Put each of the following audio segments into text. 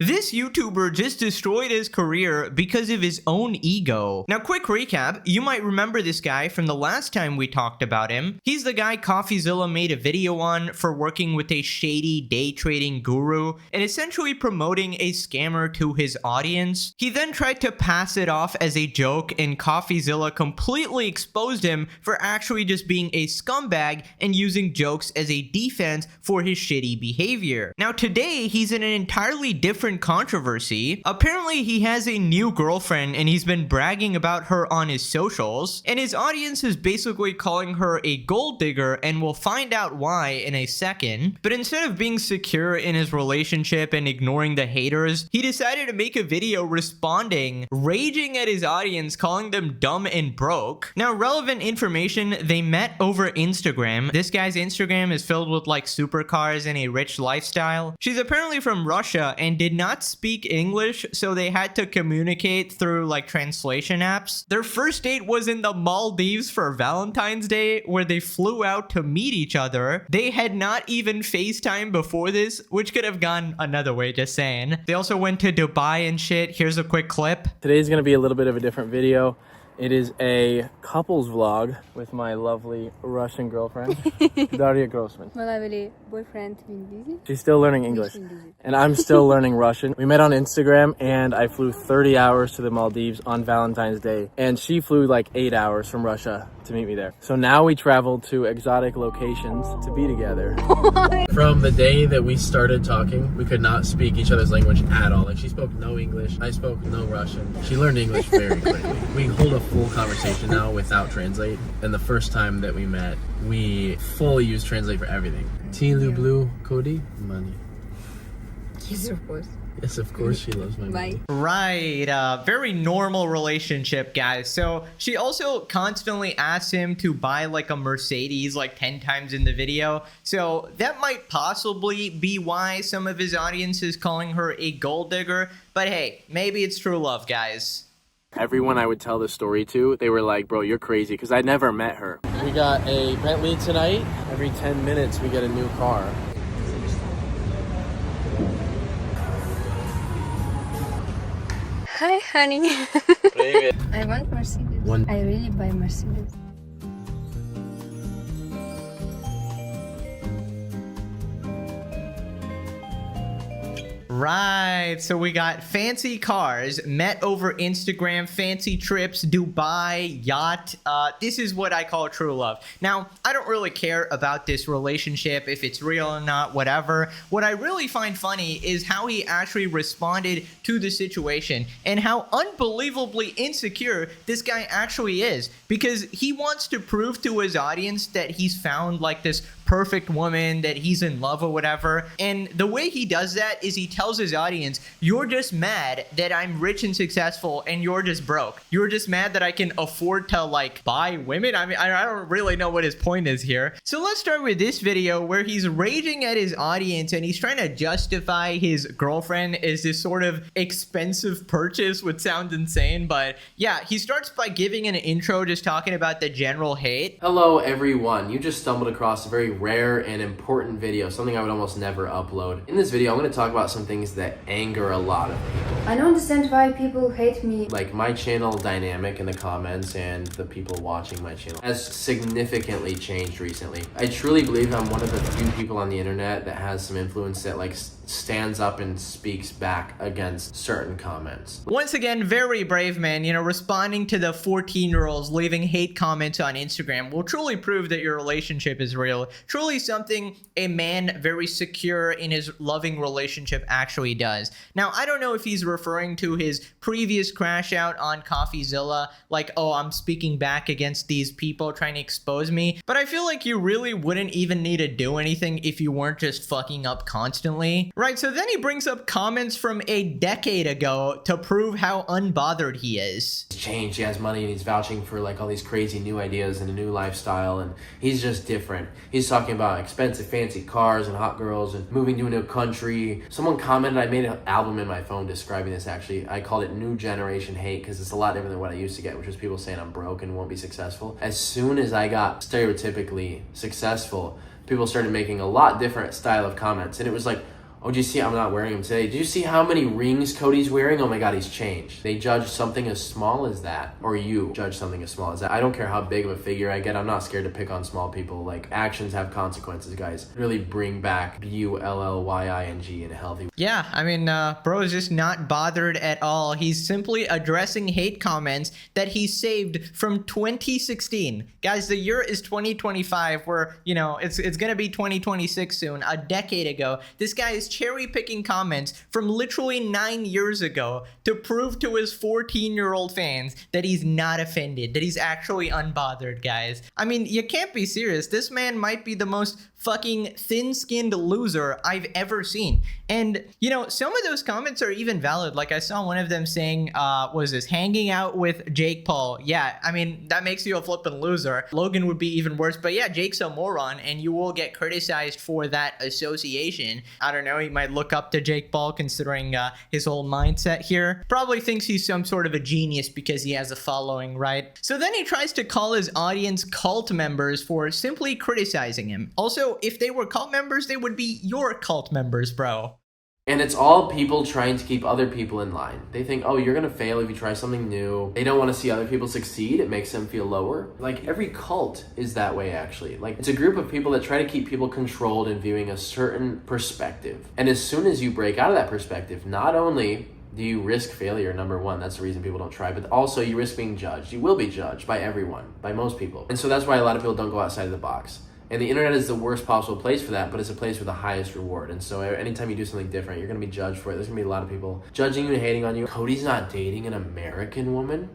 This YouTuber just destroyed his career because of his own ego. Now, quick recap, you might remember this guy from the last time we talked about him. He's the guy CoffeeZilla made a video on for working with a shady day trading guru and essentially promoting a scammer to his audience. He then tried to pass it off as a joke, and CoffeeZilla completely exposed him for actually just being a scumbag and using jokes as a defense for his shitty behavior. Now, today, he's in an entirely different controversy. Apparently, he has a new girlfriend and he's been bragging about her on his socials, and his audience is basically calling her a gold digger, and we'll find out why in a second. But instead of being secure in his relationship and ignoring the haters, he decided to make a video responding, raging at his audience, calling them dumb and broke. Now, relevant information, they met over Instagram. This guy's Instagram is filled with like supercars and a rich lifestyle. She's apparently from Russia and did not speak English, so they had to communicate through like translation apps. Their first date was in the Maldives for Valentine's Day, where they flew out to meet each other. They had not even FaceTime before this, which could have gone another way, just saying. They also went to Dubai and shit. Here's a quick clip. Today's gonna be a little bit of a different video. It is a couples vlog with my lovely Russian girlfriend, Daria Grossman. My lovely boyfriend Vin. She's still learning English, and I'm still learning Russian. We met on Instagram, and I flew 30 hours to the Maldives on Valentine's Day, and she flew like 8 hours from Russia to meet me there. So now we travel to exotic locations to be together. From the day that we started talking, we could not speak each other's language at all. Like, she spoke no English, I spoke no Russian. She learned English very quickly. We hold a full conversation now without Translate, and the first time that we met, we fully used Translate for everything. Tea Blue Cody money. Yes, of course. Yes, of course she loves my money. Right, very normal relationship, guys. So she also constantly asks him to buy like a Mercedes like 10 times in the video. So that might possibly be why some of his audience is calling her a gold digger. But hey, maybe it's true love, guys. Everyone I would tell this story to, they were like, bro, you're crazy, because I never met her. We got a Bentley tonight. Every 10 minutes we get a new car. Hi, honey. I want Mercedes. I really buy Mercedes. Right, so we got fancy cars, met over Instagram, fancy trips, Dubai, yacht. This is what I call true love. Now, I don't really care about this relationship, if it's real or not, whatever. What I really find funny is how he actually responded to the situation and how unbelievably insecure this guy actually is, because he wants to prove to his audience that he's found like this perfect woman, that he's in love or whatever. And the way he does that is he tells his audience, you're just mad that I'm rich and successful and you're just broke. You're just mad that I can afford to like buy women. I mean, I don't really know what his point is here. So let's start with this video where he's raging at his audience and he's trying to justify his girlfriend as this sort of expensive purchase, which sounds insane. But yeah, he starts by giving an intro just talking about the general hate. Hello everyone, you just stumbled across a very rare and important video, something I would almost never upload. In this video, I'm going to talk about some things that anger a lot of people. I don't understand why people hate me. Like, my channel dynamic in the comments and the people watching my channel has significantly changed recently. I truly believe I'm one of the few people on the internet that has some influence that like stands up and speaks back against certain comments. Once again, very brave man, you know, responding to the 14-year-olds leaving hate comments on Instagram will truly prove that your relationship is real. Truly something a man very secure in his loving relationship actually does. Now, I don't know if he's referring to his previous crash out on CoffeeZilla, like, oh, I'm speaking back against these people trying to expose me, but I feel like you really wouldn't even need to do anything if you weren't just fucking up constantly. Right, so then he brings up comments from a decade ago to prove how unbothered he is. He's changed, he has money, and he's vouching for like all these crazy new ideas and a new lifestyle, and he's just different. He's talking about expensive fancy cars and hot girls and moving to a new country. Someone commented, I made an album in my phone describing this actually. I called it New Generation Hate because it's a lot different than what I used to get, which was people saying I'm broke and won't be successful. As soon as I got stereotypically successful, people started making a lot different style of comments, and it was like, Oh, do you see? I'm not wearing them today. Do you see how many rings Cody's wearing? Oh my God, he's changed. They judge something as small as that, or you judge something as small as that. I don't care how big of a figure I get. I'm not scared to pick on small people. Like, actions have consequences, guys. Really bring back BULLYING in a healthy way. Yeah, I mean, bro is just not bothered at all. He's simply addressing hate comments that he saved from 2016. Guys, the year is 2025, where, you know, it's gonna be 2026 soon, a decade ago. This guy is cherry picking comments from literally 9 years ago to prove to his 14-year-old fans that he's not offended, that he's actually unbothered, guys. I mean, you can't be serious. This man might be the most fucking thin-skinned loser I've ever seen. And, you know, some of those comments are even valid. Like, I saw one of them saying, was this hanging out with Jake Paul? Yeah, I mean, that makes you a flippin' loser. Logan would be even worse, but yeah, Jake's a moron, and you will get criticized for that association. I don't know, he might look up to Jake Paul considering his whole mindset here. Probably thinks he's some sort of a genius because he has a following, right? So then he tries to call his audience cult members for simply criticizing him. Also, if they were cult members, they would be your cult members, bro. And it's all people trying to keep other people in line. They think, oh, you're gonna fail if you try something new. They don't want to see other people succeed. It makes them feel lower. Like, every cult is that way, actually. Like, it's a group of people that try to keep people controlled and viewing a certain perspective. And as soon as you break out of that perspective, not only do you risk failure, number one, that's the reason people don't try, but also you risk being judged. You will be judged by everyone, by most people. And so that's why a lot of people don't go outside of the box. And the internet is the worst possible place for that, but it's a place with the highest reward. And so anytime you do something different, you're going to be judged for it. There's going to be a lot of people judging you and hating on you. Cody's not dating an American woman?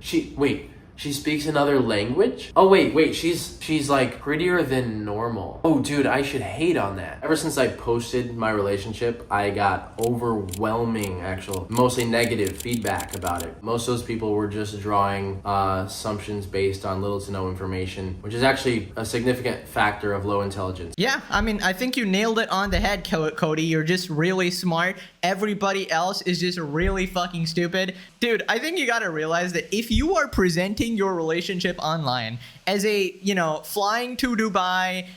She speaks another language? Oh, wait, she's like prettier than normal. Oh, dude, I should hate on that. Ever since I posted my relationship, I got overwhelming, mostly negative feedback about it. Most of those people were just drawing assumptions based on little to no information, which is actually a significant factor of low intelligence. Yeah, I mean, I think you nailed it on the head, Cody. You're just really smart. Everybody else is just really fucking stupid. Dude, I think you gotta realize that if you are presenting your relationship online as a, you know, flying to Dubai,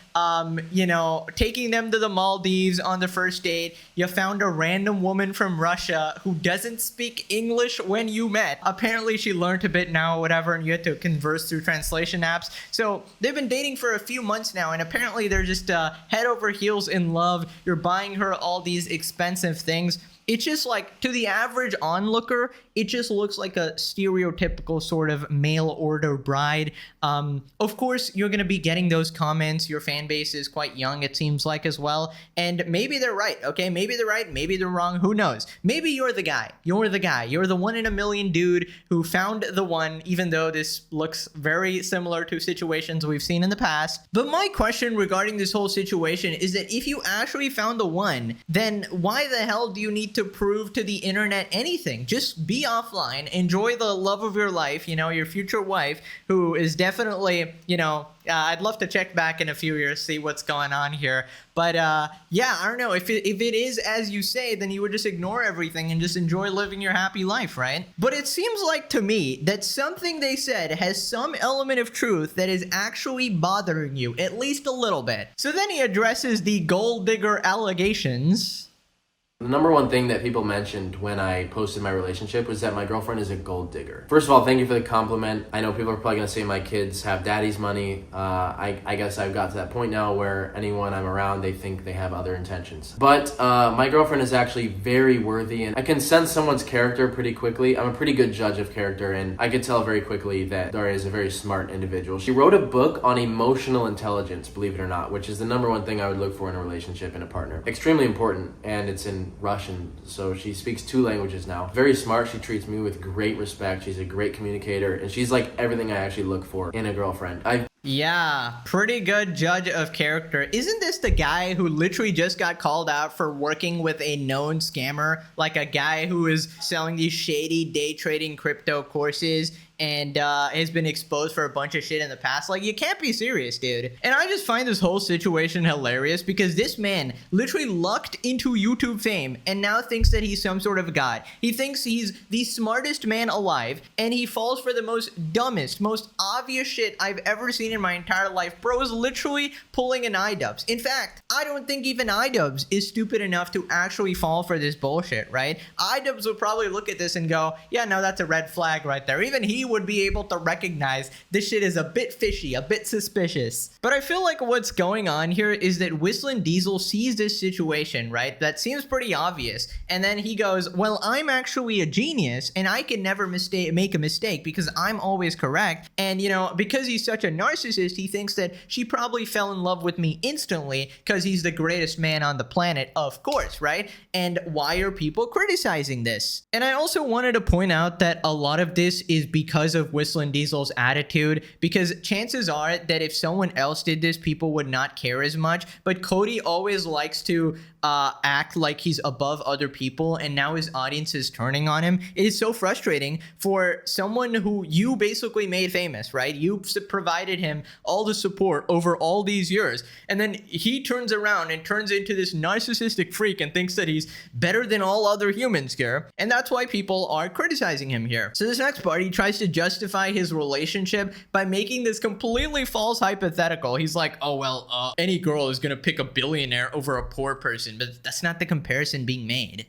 you know, taking them to the Maldives on the first date, you found a random woman from Russia who doesn't speak English when you met. Apparently she learned a bit now, whatever, and you had to converse through translation apps. So they've been dating for a few months now, and apparently they're just head over heels in love. You're buying her all these expensive things. It's just like, to the average onlooker, it just looks like a stereotypical sort of mail order bride. Of course, you're going to be getting those comments. Your fan base is quite young, it seems like, as well. And maybe they're right, okay? Maybe they're right, maybe they're wrong, who knows? Maybe you're the guy. You're the guy. You're the one in a million dude who found the one, even though this looks very similar to situations we've seen in the past. But my question regarding this whole situation is that if you actually found the one, then why the hell do you need to prove to the internet anything? Just be offline, enjoy the love of your life, you know, your future wife, who is definitely, you know, I'd love to check back in a few years, see what's going on here. But yeah, I don't know, if it is as you say, then you would just ignore everything and just enjoy living your happy life, right? But it seems like to me that something they said has some element of truth that is actually bothering you, at least a little bit. So then he addresses the gold digger allegations. The number one thing that people mentioned when I posted my relationship was that my girlfriend is a gold digger. First of all, thank you for the compliment. I know people are probably going to say my kids have daddy's money. I guess I've got to that point now where anyone I'm around, they think they have other intentions. But my girlfriend is actually very worthy, and I can sense someone's character pretty quickly. I'm a pretty good judge of character, and I could tell very quickly that Daria is a very smart individual. She wrote a book on emotional intelligence, believe it or not, which is the number one thing I would look for in a relationship and a partner. Extremely important, and it's in Russian, so she speaks 2 languages now. Very smart. She treats me with great respect. She's a great communicator, and she's like everything I actually look for in a girlfriend. Yeah, pretty good judge of character. Isn't this the guy who literally just got called out for working with a known scammer? Like a guy who is selling these shady day trading crypto courses, and has been exposed for a bunch of shit in the past. Like, you can't be serious, dude. And I just find this whole situation hilarious because this man literally lucked into YouTube fame and now thinks that he's some sort of god. He thinks he's the smartest man alive, and he falls for the most dumbest, most obvious shit I've ever seen in my entire life. Bro is literally pulling an iDubbbz. In fact, I don't think even iDubbbz is stupid enough to actually fall for this bullshit, right? iDubbbz would probably look at this and go, yeah, no, that's a red flag right there. Even he would be able to recognize this shit is a bit fishy, a bit suspicious. But I feel like what's going on here is that Whistling Diesel sees this situation, right? That seems pretty obvious. And then he goes, well, I'm actually a genius and I can never make a mistake because I'm always correct. And, you know, because he's such a narcissist, he thinks that she probably fell in love with me instantly because he's the greatest man on the planet, of course, right? And why are people criticizing this? And I also wanted to point out that a lot of this is because of Whistling Diesel's attitude, because chances are that if someone else did this, people would not care as much. But Cody always likes to act like he's above other people, and now his audience is turning on him. It is so frustrating for someone who you basically made famous, right? You provided him all the support over all these years, and then he turns around and turns into this narcissistic freak and thinks that he's better than all other humans here, and that's why people are criticizing him here. So this next part, he tries to justify his relationship by making this completely false hypothetical. He's like, oh well, any girl is gonna pick a billionaire over a poor person, but that's not the comparison being made.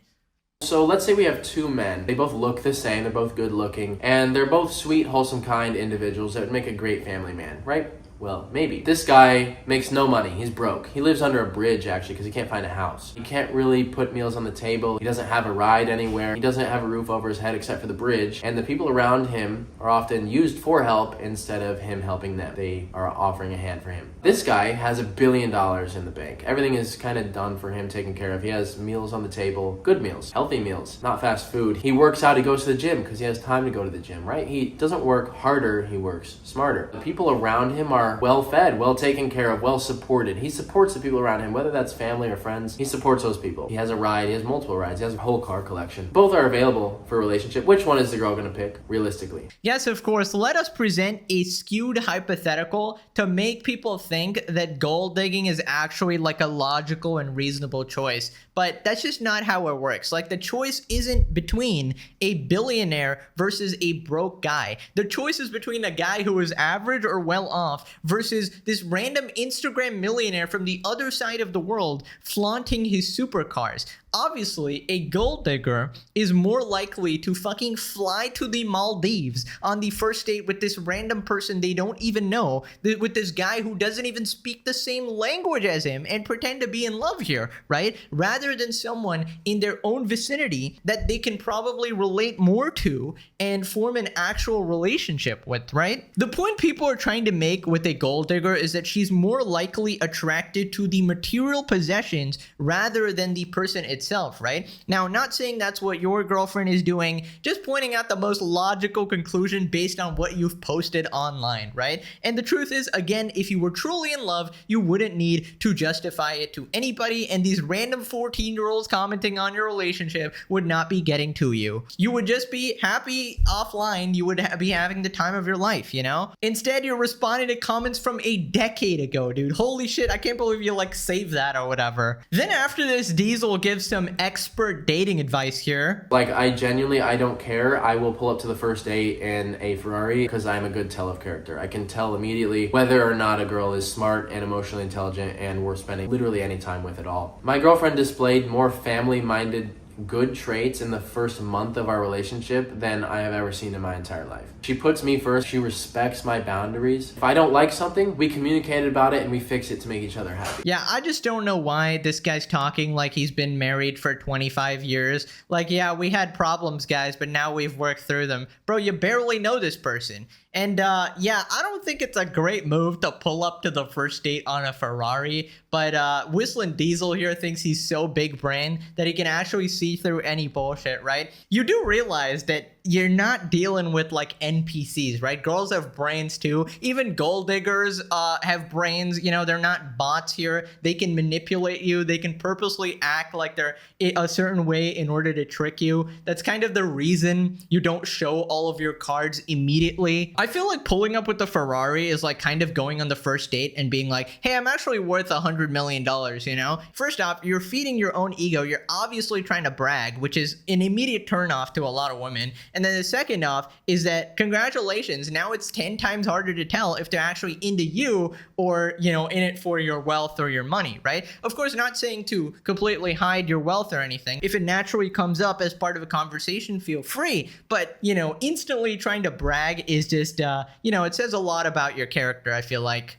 So let's say we have two men. They both look the same, they're both good looking, and they're both sweet, wholesome, kind individuals that would make a great family man, right? Well, maybe. This guy makes no money. He's broke. He lives under a bridge, actually, because he can't find a house. He can't really put meals on the table. He doesn't have a ride anywhere. He doesn't have a roof over his head except for the bridge. And the people around him are often used for help instead of him helping them. They are offering a hand for him. This guy has $1 billion in the bank. Everything is kind of done for him, taken care of. He has meals on the table, good meals, healthy meals, not fast food. He works out. He goes to the gym because he has time to go to the gym, right? He doesn't work harder. He works smarter. The people around him are well fed, well taken care of, well supported. He supports the people around him, whether that's family or friends. He supports those people. He has a ride. He has multiple rides. He has a whole car collection. Both are available for a relationship. Which one is the girl going to pick, realistically? Yes, of course. Let us present a skewed hypothetical to make people think that gold digging is actually like a logical and reasonable choice. But that's just not how it works. Like, the choice isn't between a billionaire versus a broke guy. The choice is between a guy who is average or well off versus this random Instagram millionaire from the other side of the world flaunting his supercars. Obviously, a gold digger is more likely to fucking fly to the Maldives on the first date with this random person they don't even know, with this guy who doesn't even speak the same language as him, and pretend to be in love here, right? Rather than someone in their own vicinity that they can probably relate more to and form an actual relationship with, right? The point people are trying to make with a gold digger is that she's more likely attracted to the material possessions rather than the person itself, right? Now, not saying that's what your girlfriend is doing, just pointing out the most logical conclusion based on what you've posted online, right? And the truth is, again, if you were truly in love, you wouldn't need to justify it to anybody, and these random 14-year-olds commenting on your relationship would not be getting to you. You would just be happy offline. You would be having the time of your life, you know? Instead, you're responding to comments from a decade ago, dude. Holy shit, I can't believe you like saved that or whatever. Then after this, Diesel gives some expert dating advice here. Like, I don't care. I will pull up to the first date in a Ferrari because I'm a good tell of character. I can tell immediately whether or not a girl is smart and emotionally intelligent and worth spending literally any time with at all. My girlfriend displayed more family-minded good traits in the first month of our relationship than I have ever seen in my entire life. She puts me first. She respects my boundaries. If I don't like something, we communicate about it and we fix it to make each other happy. Yeah, I just don't know why this guy's talking like he's been married for 25 years. Like, yeah, we had problems, guys, but now we've worked through them. Bro, you barely know this person. And yeah, I don't think it's a great move to pull up to the first date on a Ferrari, but Whistling Diesel here thinks he's so big brain that he can actually see see through any bullshit, right? You do realize that you're not dealing with like NPCs, right? Girls have brains too. Even gold diggers have brains. You know, they're not bots here. They can manipulate you. They can purposely act like they're a certain way in order to trick you. That's kind of the reason you don't show all of your cards immediately. I feel like pulling up with the Ferrari is like kind of going on the first date and being like, hey, I'm actually worth $100 million, you know? First off, you're feeding your own ego. You're obviously trying to brag, which is an immediate turnoff to a lot of women. And then the second off is that congratulations, now it's 10 times harder to tell if they're actually into you or, you know, in it for your wealth or your money, right? Of course, not saying to completely hide your wealth or anything. If it naturally comes up as part of a conversation, feel free. But, you know, instantly trying to brag is just, you know, it says a lot about your character, I feel like.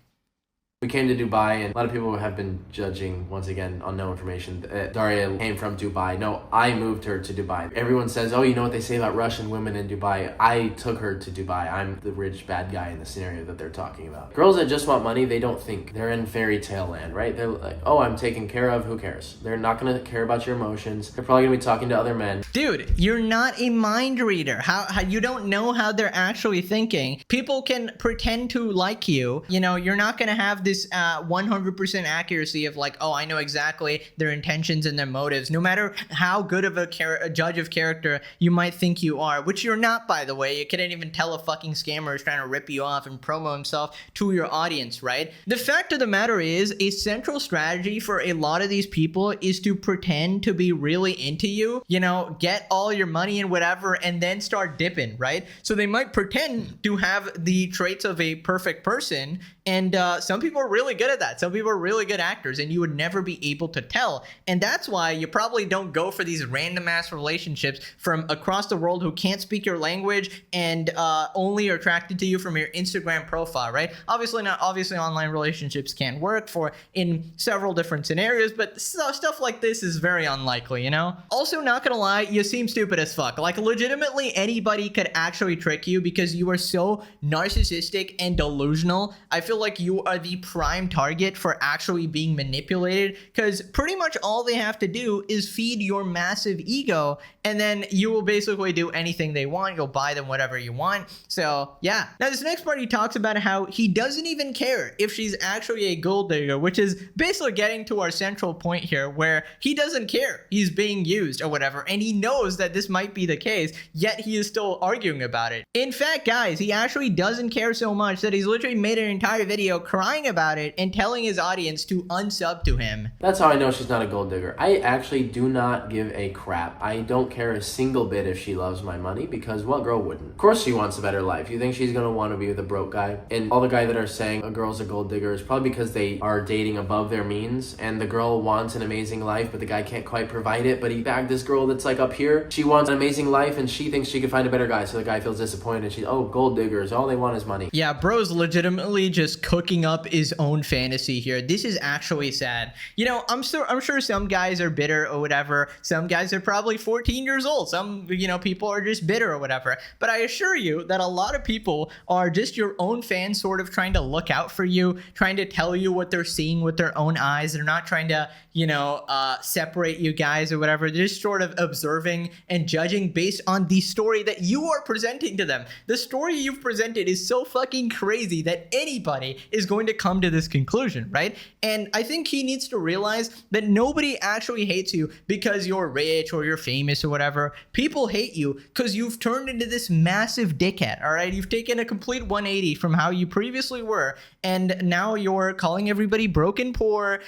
We came to Dubai, and a lot of people have been judging, once again, on no information. Daria came from Dubai. No, I moved her to Dubai. Everyone says, oh, you know what they say about Russian women in Dubai? I took her to Dubai. I'm the rich bad guy in the scenario that they're talking about. Girls that just want money, they don't think. They're in fairy tale land, right? They're like, oh, I'm taken care of. Who cares? They're not going to care about your emotions. They're probably going to be talking to other men. Dude, you're not a mind reader. How you don't know how they're actually thinking. People can pretend to like you. You know, you're not going to have this 100% accuracy of like, oh, I know exactly their intentions and their motives, no matter how good of a judge of character you might think you are, which you're not, by the way. You couldn't even tell a fucking scammer is trying to rip you off and promo himself to your audience, right? The fact of the matter is, a central strategy for a lot of these people is to pretend to be really into you, you know, get all your money and whatever, and then start dipping, right? So they might pretend to have the traits of a perfect person, and some people are really good at that. Some people are really good actors, and you would never be able to tell. And that's why you probably don't go for these random ass relationships from across the world who can't speak your language and only are attracted to you from your Instagram profile, right? Obviously online relationships can work for in several different scenarios, but stuff like this is very unlikely, you know? Also, not gonna lie, you seem stupid as fuck. Like, legitimately anybody could actually trick you because you are so narcissistic and delusional. I feel like you are the prime target for actually being manipulated, because pretty much all they have to do is feed your massive ego, and then you will basically do anything they want. You'll buy them whatever you want. So yeah. Now this next part, he talks about how he doesn't even care if she's actually a gold digger, which is basically getting to our central point here, where he doesn't care he's being used or whatever, and he knows that this might be the case, yet he is still arguing about it. In fact, guys, he actually doesn't care so much that he's literally made an entire video crying about it and telling his audience to unsub to him. That's how I know she's not a gold digger. I actually do not give a crap. I don't care a single bit if she loves my money, because what girl wouldn't? Of course she wants a better life. You think she's gonna want to be with a broke guy? And all the guys that are saying a girl's a gold digger is probably because they are dating above their means, and the girl wants an amazing life, but the guy can't quite provide it, but he bagged this girl that's like up here. She wants an amazing life, and she thinks she could find a better guy, so the guy feels disappointed, and she's, oh, gold diggers, all they want is money. Yeah, bro's legitimately just cooking up his own fantasy here. This is actually sad. You know, I'm sure some guys are bitter or whatever. Some guys are probably 14 years old. Some, you know, people are just bitter or whatever. But I assure you that a lot of people are just your own fans, sort of trying to look out for you, trying to tell you what they're seeing with their own eyes. They're not trying to, you know, separate you guys or whatever. They're just sort of observing and judging based on the story that you are presenting to them. The story you've presented is so fucking crazy that anybody is going to come to this conclusion, right? And I think he needs to realize that nobody actually hates you because you're rich or you're famous or whatever. People hate you because you've turned into this massive dickhead, all right? You've taken a complete 180 from how you previously were, and now you're calling everybody broke and poor,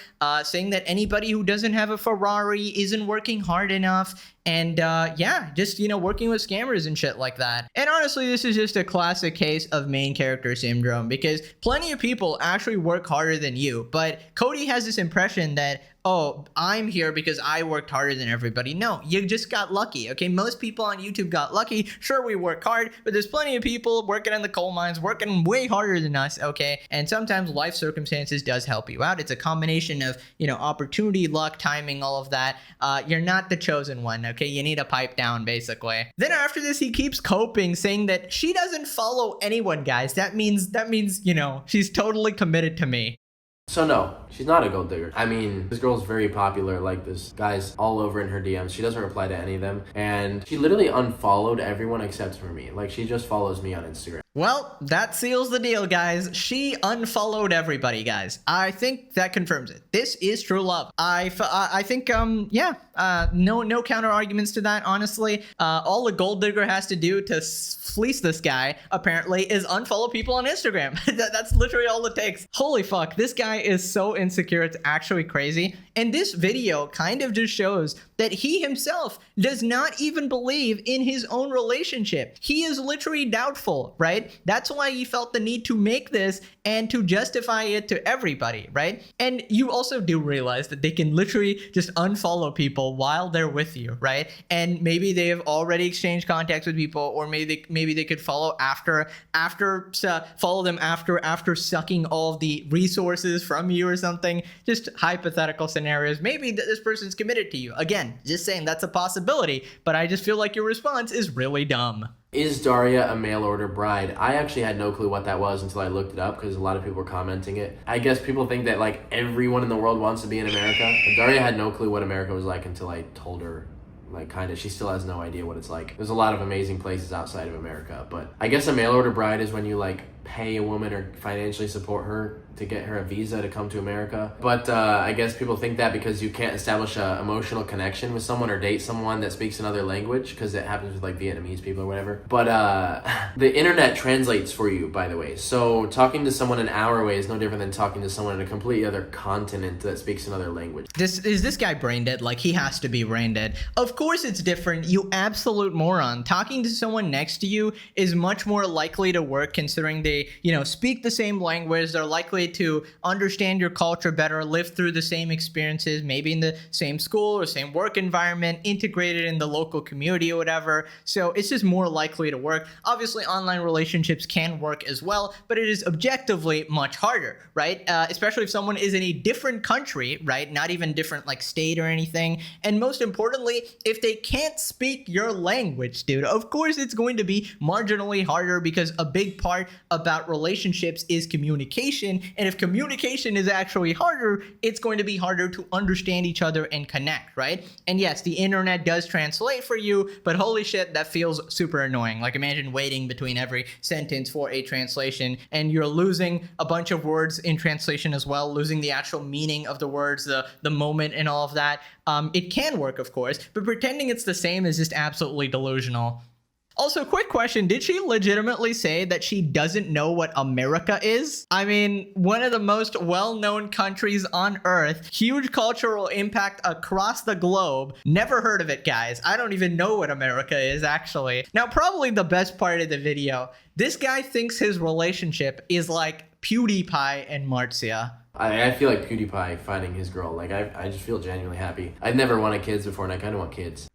saying that anybody who doesn't have a Ferrari isn't working hard enough, and yeah, just, you know, working with scammers and shit like that. And honestly, this is just a classic case of main character syndrome, because plenty of people actually work harder than you, but Cody has this impression that, oh, I'm here because I worked harder than everybody. No, you just got lucky, okay? Most people on YouTube got lucky. Sure, we work hard, but there's plenty of people working in the coal mines, working way harder than us, okay? And sometimes life circumstances does help you out. It's a combination of, you know, opportunity, luck, timing, all of that. You're not the chosen one, okay? You need to pipe down, basically. Then after this, he keeps coping, saying that she doesn't follow anyone, guys. That means, you know, she's totally committed to me. So no, she's not a gold digger. I mean, this girl's very popular, like this guy's all over in her DMs. She doesn't reply to any of them. And she literally unfollowed everyone except for me. Like, she just follows me on Instagram. Well, that seals the deal, guys. She unfollowed everybody, guys. I think that confirms it. This is true love. I think, no counter arguments to that, honestly. All a gold digger has to do to fleece this guy, apparently, is unfollow people on Instagram. That's literally all it takes. Holy fuck, this guy is so insecure, it's actually crazy. And this video kind of just shows that he himself does not even believe in his own relationship. He is literally doubtful, right? That's why he felt the need to make this and to justify it to everybody, right? And you also do realize that they can literally just unfollow people while they're with you, right? And maybe they have already exchanged contacts with people, or maybe they could follow after sucking all of the resources from you or something. Just hypothetical scenarios. Maybe this person's committed to you. Again, just saying that's a possibility, but I just feel like your response is really dumb. Is Daria a mail order bride? I actually had no clue what that was until I looked it up because a lot of people were commenting it. I guess people think that like everyone in the world wants to be in America. And Daria had no clue what America was like until I told her. Like, kind of, she still has no idea what it's like. There's a lot of amazing places outside of America, but I guess a mail order bride is when you like pay a woman or financially support her to get her a visa to come to America. But I guess people think that because you can't establish an emotional connection with someone or date someone that speaks another language, because it happens with like Vietnamese people or whatever. But the internet translates for you, by the way. So talking to someone an hour away is no different than talking to someone in a completely other continent that speaks another language. This guy brain dead? Like, he has to be brain dead. Of course it's different, you absolute moron. Talking to someone next to you is much more likely to work, considering they, speak the same language. They're likely to understand your culture better, live through the same experiences, maybe in the same school or same work environment, integrated in the local community or whatever. So it's just more likely to work. Obviously, online relationships can work as well, but it is objectively much harder, right? Especially if someone is in a different country, right? Not even different like state or anything. And most importantly, if they can't speak your language, dude, of course it's going to be marginally harder, because a big part about relationships is communication. And if communication is actually harder, it's going to be harder to understand each other and connect, right? And yes, the internet does translate for you, but holy shit, that feels super annoying. Like, imagine waiting between every sentence for a translation, and you're losing a bunch of words in translation as well, losing the actual meaning of the words, the moment and all of that. It can work, of course, but pretending it's the same is just absolutely delusional. Also, quick question, did she legitimately say that she doesn't know what America is? I mean, one of the most well-known countries on Earth, huge cultural impact across the globe. Never heard of it, guys. I don't even know what America is, actually. Now, probably the best part of the video, this guy thinks his relationship is like PewDiePie and Marcia. I feel like PewDiePie finding his girl. Like, I just feel genuinely happy. I've never wanted kids before, and I kind of want kids.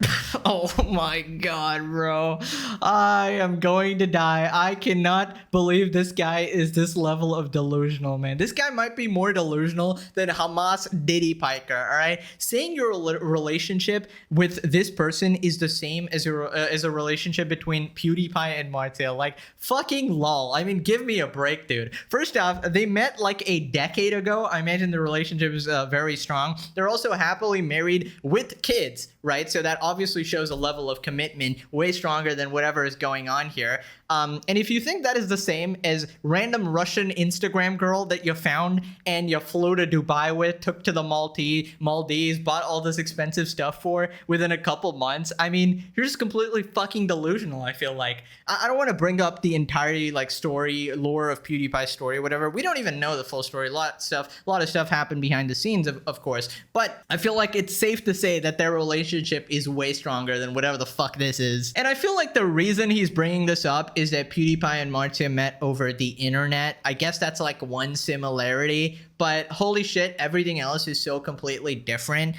Oh my god, bro. I am going to die. I cannot believe this guy is this level of delusional, man. This guy might be more delusional than Hamas Diddy Piker, all right? Saying your relationship with this person is the same as a relationship between PewDiePie and Marcia. Like, fucking lol. I mean, give me a break, dude. First off, they met like a decade ago. I imagine the relationship is very strong. They're also happily married with kids, right? So that obviously shows a level of commitment way stronger than whatever is going on here. And if you think that is the same as random Russian Instagram girl that you found and you flew to Dubai with, took to the Maldives, bought all this expensive stuff for within a couple months, I mean, you're just completely fucking delusional, I feel like. I don't want to bring up the entirety, like, story, lore of PewDiePie's story, whatever. We don't even know the full story. A lot of stuff happened behind the scenes, of course. But I feel like it's safe to say that their relationship is way stronger than whatever the fuck this is. And I feel like the reason he's bringing this up is that PewDiePie and Marcia met over the internet. I guess that's like one similarity, but holy shit, everything else is so completely different.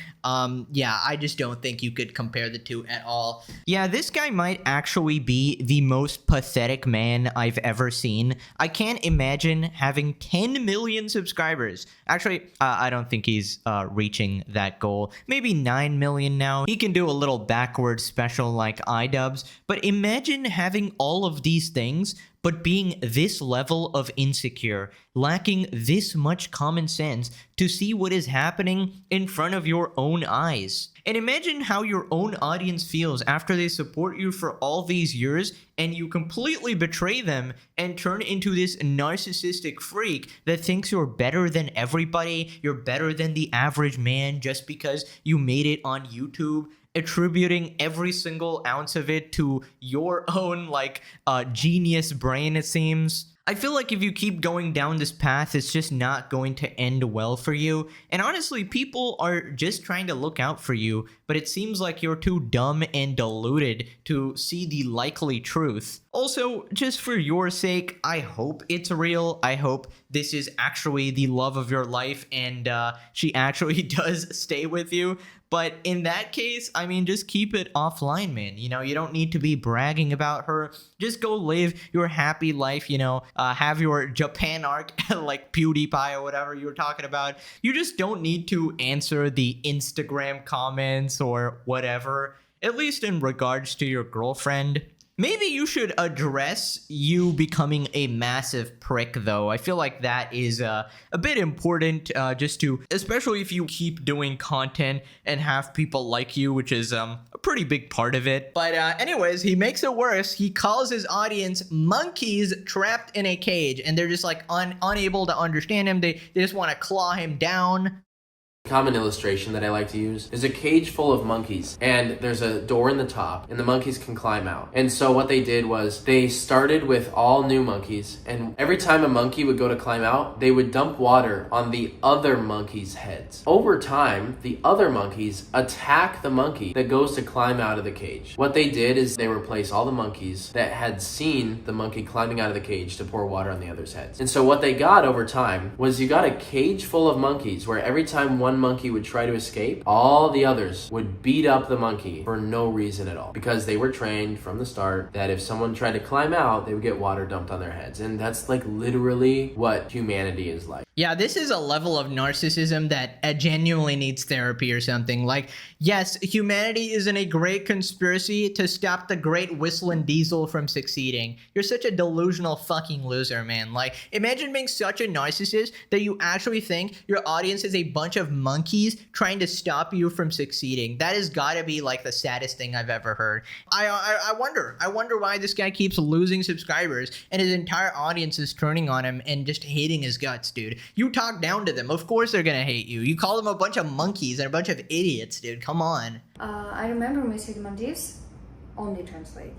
Yeah, I just don't think you could compare the two at all. Yeah, this guy might actually be the most pathetic man I've ever seen. I can't imagine having 10 million subscribers. Actually, I don't think he's reaching that goal. Maybe 9 million now. He can do a little backwards special like iDubbbz, but imagine having all of these things, but being this level of insecure, lacking this much common sense to see what is happening in front of your own eyes. And imagine how your own audience feels after they support you for all these years and you completely betray them and turn into this narcissistic freak that thinks you're better than everybody, you're better than the average man just because you made it on YouTube, attributing every single ounce of it to your own genius brain, it seems. I feel like if you keep going down this path, it's just not going to end well for you. And honestly, people are just trying to look out for you, but it seems like you're too dumb and deluded to see the likely truth. Also, just for your sake, I hope it's real. I hope this is actually the love of your life and she actually does stay with you. But in that case, I mean, just keep it offline, man. You know, you don't need to be bragging about her. Just go live your happy life, you know, have your Japan arc like PewDiePie or whatever you were talking about. You just don't need to answer the Instagram comments or whatever, at least in regards to your girlfriend. Maybe you should address you becoming a massive prick, though. I feel like that is a bit important just to, especially if you keep doing content and have people like you, which is a pretty big part of it. But anyways, he makes it worse. He calls his audience monkeys trapped in a cage, and they're just like unable to understand him. They just want to claw him down. Common illustration that I like to use is a cage full of monkeys, and there's a door in the top and the monkeys can climb out. And so what they did was they started with all new monkeys, and every time a monkey would go to climb out, they would dump water on the other monkeys' heads. Over time, the other monkeys attack the monkey that goes to climb out of the cage. What they did is they replaced all the monkeys that had seen the monkey climbing out of the cage to pour water on the others' heads. And so what they got over time was you got a cage full of monkeys where every time one monkey would try to escape, all the others would beat up the monkey for no reason at all, because they were trained from the start that if someone tried to climb out, they would get water dumped on their heads. And that's like literally what humanity is like. Yeah, this is a level of narcissism that genuinely needs therapy or something. Like, yes, humanity is in a great conspiracy to stop the great Whistling Diesel from succeeding. You're such a delusional fucking loser, man. Like, imagine being such a narcissist that you actually think your audience is a bunch of monkeys trying to stop you from succeeding. That has got to be like the saddest thing I've ever heard. I wonder why this guy keeps losing subscribers and his entire audience is turning on him and just hating his guts, dude. You talk down to them. Of course they're gonna hate you. You call them a bunch of monkeys and a bunch of idiots, dude. Come on. I remember my city Maldives only translate.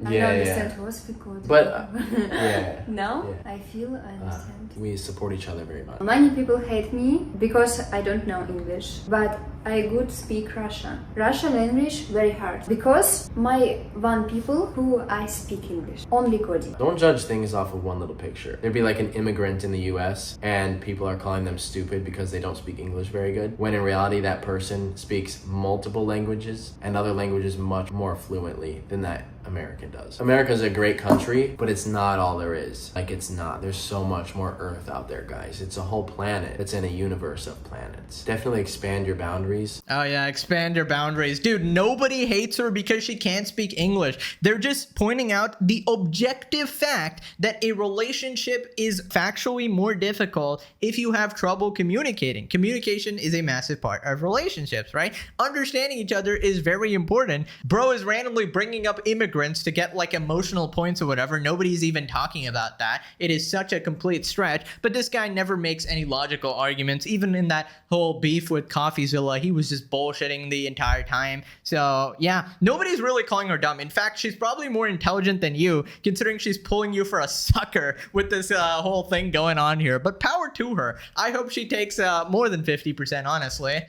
I Yeah, don't understand who speak good. But yeah. No, Yeah. I feel I understand. We support each other very much. Many people hate me because I don't know English, but I good speak Russian. Russian language very hard because my one people who I speak English only coding. Don't judge things off of one little picture. There'd be like an immigrant in the US and people are calling them stupid because they don't speak English very good, when in reality that person speaks multiple languages and other languages much more fluently than that American does. America's a great country, but it's not all there is. Like, it's not. There's so much more Earth out there, guys. It's a whole planet. It's in a universe of planets. Definitely expand your boundaries. Oh yeah, expand your boundaries. Dude, nobody hates her because she can't speak English. They're just pointing out the objective fact that a relationship is factually more difficult if you have trouble communicating. Communication is a massive part of relationships, right? Understanding each other is very important. Bro is randomly bringing up immigrants to get like emotional points or whatever. Nobody's even talking about that. It is such a complete stretch, but this guy never makes any logical arguments. Even in that whole beef with CoffeeZilla, he was just bullshitting the entire time. So yeah, nobody's really calling her dumb. In fact, she's probably more intelligent than you, considering she's pulling you for a sucker with this whole thing going on here. But power to her. I hope she takes more than 50%, honestly.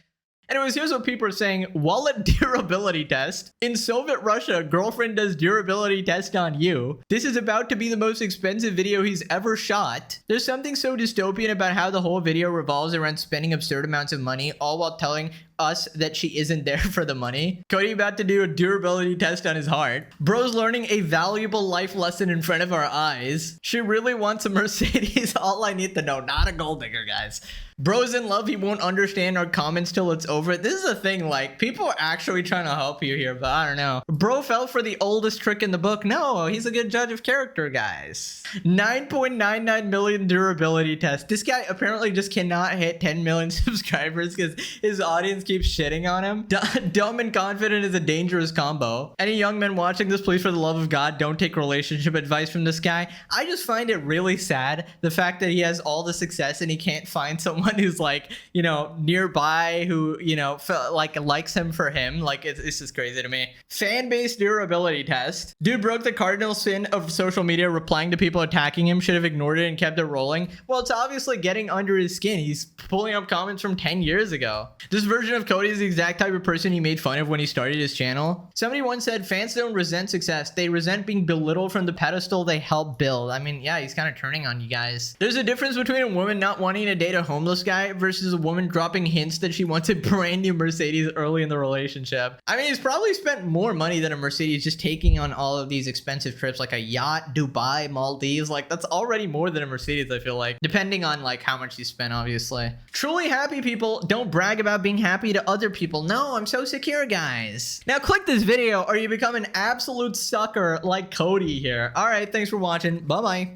Anyways, here's what people are saying. Wallet durability test. In Soviet Russia, girlfriend does durability test on you. This is about to be the most expensive video he's ever shot. There's something so dystopian about how the whole video revolves around spending absurd amounts of money, all while telling us that she isn't there for the money. Cody about to do a durability test on his heart. Bro's learning a valuable life lesson in front of our eyes. She really wants a Mercedes. All I need to know, not a gold digger, guys. Bro's in love. He won't understand our comments till it's over. over it. This is a thing, like, people are actually trying to help you here, but I don't know. Bro fell for the oldest trick in the book. No, he's a good judge of character, guys. 9.99 million durability test. This guy apparently just cannot hit 10 million subscribers because his audience keeps shitting on him. Dumb and confident is a dangerous combo. Any young men watching this, please, for the love of God, don't take relationship advice from this guy. I just find it really sad, the fact that he has all the success and he can't find someone who's like, you know, nearby who, you know, like likes him for him. Like, it's just crazy to me. Fan-based durability test. Dude broke the cardinal sin of social media, replying to people attacking him. Should have ignored it and kept it rolling. Well, it's obviously getting under his skin. He's pulling up comments from 10 years ago. This version of Cody is the exact type of person he made fun of when he started his channel. Somebody once said, fans don't resent success. They resent being belittled from the pedestal they help build. I mean, yeah, he's kind of turning on you guys. There's a difference between a woman not wanting to date a homeless guy versus a woman dropping hints that she wants a brand new Mercedes early in the relationship. I mean, he's probably spent more money than a Mercedes just taking on all of these expensive trips, like a yacht, Dubai, Maldives. Like, that's already more than a Mercedes, I feel like, depending on like how much you spent, obviously. Truly happy people don't brag about being happy to other people. No, I'm so secure, guys. Now click this video or you become an absolute sucker like Cody here. All right, thanks for watching. Bye-bye.